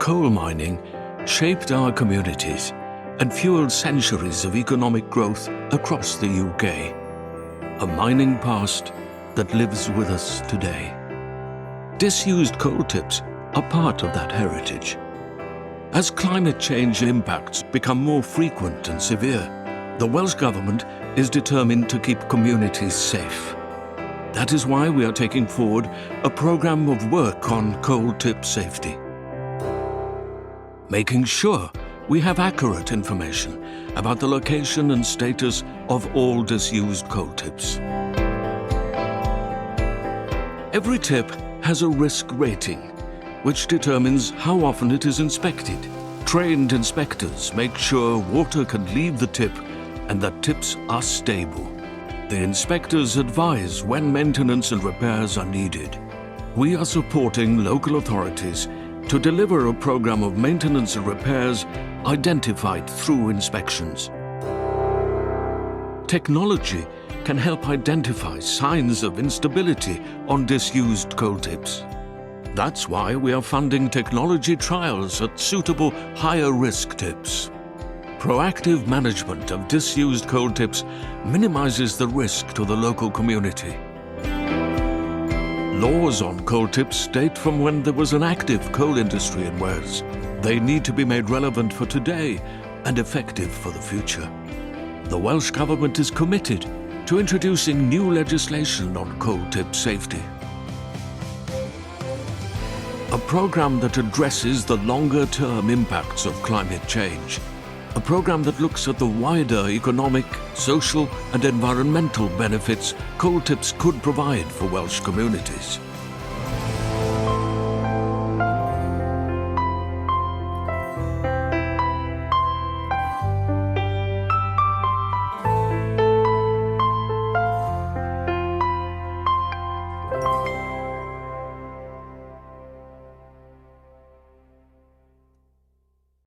coal mining shaped our communities and fueled centuries of economic growth across the UK. A mining past that lives with us today. Disused coal tips are part of that heritage. As climate change impacts become more frequent and severe, the Welsh Government is determined to keep communities safe. That is why we are taking forward a programme of work on coal tip safety. Making sure we have accurate information about the location and status of all disused coal tips. Every tip has a risk rating, which determines how often it is inspected. Trained inspectors make sure water can leave the tip and that tips are stable. The inspectors advise when maintenance and repairs are needed. We are supporting local authorities to deliver a program of maintenance and repairs identified through inspections. Technology can help identify signs of instability on disused coal tips. That's why we are funding technology trials at suitable higher-risk tips. Proactive management of disused coal tips minimises the risk to the local community. Laws on coal tips date from when there was an active coal industry in Wales. They need to be made relevant for today and effective for the future. The Welsh Government is committed to introducing new legislation on coal tip safety. A programme that addresses the longer-term impacts of climate change. A programme that looks at the wider economic, social and environmental benefits coal tips could provide for Welsh communities.